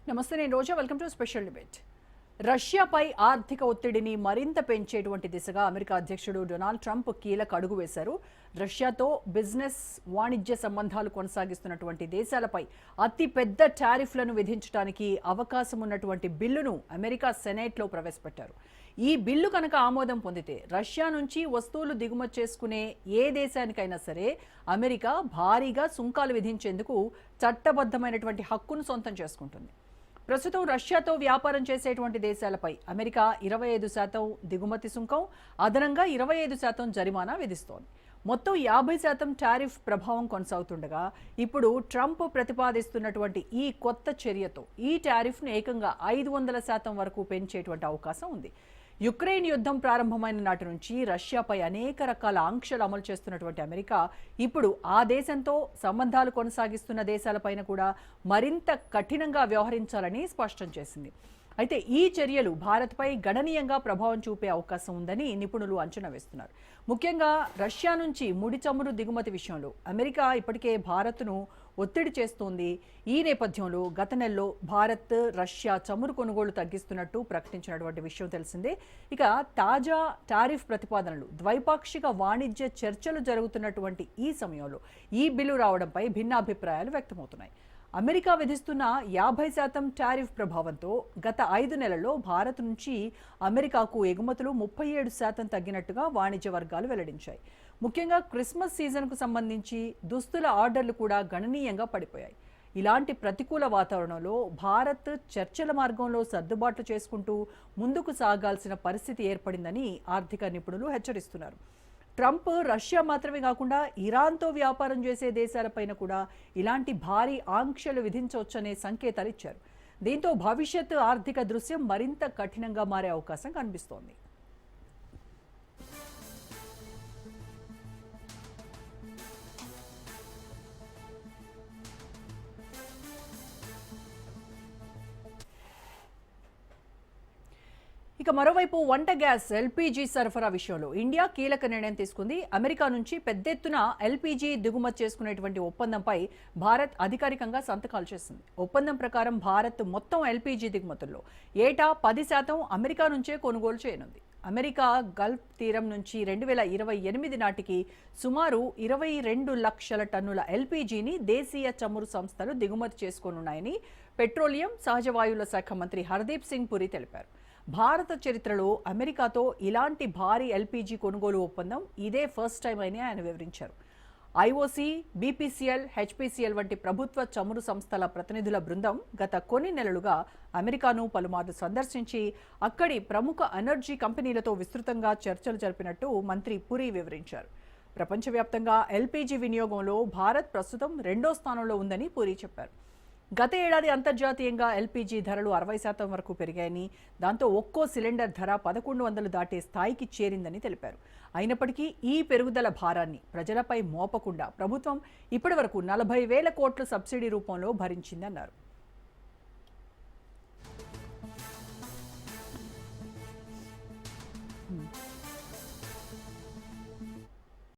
నమస్తే, నేను Roja. Welcome to special debate. రష్యాపై ఆర్థిక ఒత్తిడిని మరింత పెంచేటువంటి దిశగా అమెరికా అధ్యక్షుడు డొనాల్డ్ ట్రంప్ కీలక అడుగు వేశారు. రష్యాతో బిజినెస్ వాణిజ్య సంబంధాలు కొనసాగిస్తున్నటువంటి దేశాలపై అతి పెద్ద టారిఫ్లను విధించడానికి అవకాశం ఉన్నటువంటి బిల్లును అమెరికా సెనేట్లో ప్రవేశపెట్టారు. ఈ బిల్లు కనుక ఆమోదం పొందితే రష్యా నుంచి వస్తువులు దిగుమతి చేసుకునే ఏ దేశానికైనా సరే అమెరికా భారీగా సుంకాలు విధించేందుకు చట్టబద్ధమైనటువంటి హక్కును సొంతం చేసుకుంటుంది. ప్రస్తుతం రష్యాతో వ్యాపారం చేసేటువంటి దేశాలపై అమెరికా 25% దిగుమతి సుంకం, అదనంగా 25% జరిమానా విధిస్తోంది. మొత్తం 50% టారిఫ్ ప్రభావం కొనసాగుతుండగా ఇప్పుడు ట్రంప్ ప్రతిపాదిస్తున్నటువంటి ఈ కొత్త చర్యతో ఈ టారిఫ్ను ఏకంగా 500% వరకు పెంచేటువంటి అవకాశం ఉంది. యుక్రెయిన్ యుద్ధం ప్రారంభమైన నాటి నుంచి రష్యాపై అనేక రకాల ఆంక్షలు అమలు చేస్తున్నటువంటి అమెరికా ఇప్పుడు ఆ దేశంతో సంబంధాలు కొనసాగిస్తున్న దేశాలపైన కూడా మరింత కఠినంగా వ్యవహరించాలని స్పష్టం చేసింది. అయితే ఈ చర్యలు భారత్పై గణనీయంగా ప్రభావం చూపే అవకాశం ఉందని నిపుణులు అంచనా వేస్తున్నారు. ముఖ్యంగా రష్యా నుంచి ముడి చమురు దిగుమతి విషయంలో అమెరికా ఇప్పటికే భారత్ను ఒత్తిడి చేస్తోంది. ఈ నేపథ్యంలో గత నెలలో భారత్ రష్యా చమురు కొనుగోలు తగ్గిస్తున్నట్టు ప్రకటించినటువంటి విషయం తెలిసిందే. ఇక తాజా టారిఫ్ ప్రతిపాదనలు, ద్వైపాక్షిక వాణిజ్య చర్చలు జరుగుతున్నటువంటి ఈ సమయంలో ఈ బిల్లు రావడంపై భిన్నాభిప్రాయాలు వ్యక్తమవుతున్నాయి. అమెరికా విధిస్తున్న 50% టారిఫ్ ప్రభావంతో గత 5 నెలల్లో భారత్ నుంచి అమెరికాకు ఎగుమతులు 37% తగ్గినట్టుగా వాణిజ్య వర్గాలు వెల్లడించాయి. ముఖ్యంగా క్రిస్మస్ సీజన్కు సంబంధించి దుస్తుల ఆర్డర్లు కూడా గణనీయంగా పడిపోయాయి. ఇలాంటి ప్రతికూల వాతావరణంలో భారత్ చర్చల మార్గంలో సర్దుబాట్లు చేసుకుంటూ ముందుకు సాగాల్సిన పరిస్థితి ఏర్పడిందని ఆర్థిక నిపుణులు హెచ్చరిస్తున్నారు. ట్రంప్ రష్యా మాత్రమే కాకుండా ఇరాన్తో వ్యాపారం చేసే దేశాలపైన కూడా ఇలాంటి భారీ ఆంక్షలు విధించవచ్చనే సంకేతాలు ఇచ్చారు. దీంతో భవిష్యత్ ఆర్థిక దృశ్యం మరింత కఠినంగా మారే అవకాశం కనిపిస్తోంది. ఇక మరోవైపు వంట గ్యాస్ ఎల్పీజీ సరఫరా విషయంలో ఇండియా కీలక నిర్ణయం తీసుకుంది. అమెరికా నుంచి పెద్ద ఎత్తున ఎల్పీజీ దిగుమతి చేసుకునేటువంటి ఒప్పందంపై భారత్ అధికారికంగా సంతకాలు చేసింది. ఒప్పందం ప్రకారం భారత్ మొత్తం ఎల్పీజీ దిగుమతుల్లో ఏటా 10% అమెరికా నుంచే కొనుగోలు చేయనుంది. అమెరికా గల్ఫ్ తీరం నుంచి 2028 నాటికి సుమారు 22 లక్షల టన్నుల ఎల్పీజీని దేశీయ చమురు సంస్థలు దిగుమతి చేసుకోనున్నాయని పెట్రోలియం, సహజ వాయువుల శాఖ మంత్రి హర్దీప్ సింగ్ పురి తెలిపారు. భారత చరిత్రలో అమెరికాతో ఇలాంటి భారీ ఎల్పీజీ కొనుగోలు ఒప్పందం ఇదే ఫస్ట్ టైం అని ఆయన వివరించారు. ఐఓసీ, బీపీసీఎల్, హెచ్పీసీఎల్ వంటి ప్రభుత్వ చమురు సంస్థల ప్రతినిధుల బృందం గత కొన్ని నెలలుగా అమెరికాను పలుమార్లు సందర్శించి అక్కడి ప్రముఖ ఎనర్జీ కంపెనీలతో విస్తృతంగా చర్చలు జరిపినట్టు మంత్రి పురి వివరించారు. ప్రపంచవ్యాప్తంగా ఎల్పీజీ వినియోగంలో భారత్ ప్రస్తుతం 2వ స్థానంలో ఉందని పురి చెప్పారు. గత ఏడాది అంతర్జాతీయంగా ఎల్పీజీ ధరలు 60% వరకు పెరిగాయని, దాంతో ఒక్కో సిలిండర్ ధర 1100 దాటే స్థాయికి చేరిందని తెలిపారు. అయినప్పటికీ ఈ పెరుగుదల భారాన్ని ప్రజలపై మోపకుండా ప్రభుత్వం ఇప్పటివరకు 40,000 కోట్ల సబ్సిడీ రూపంలో భరించిందన్నారు.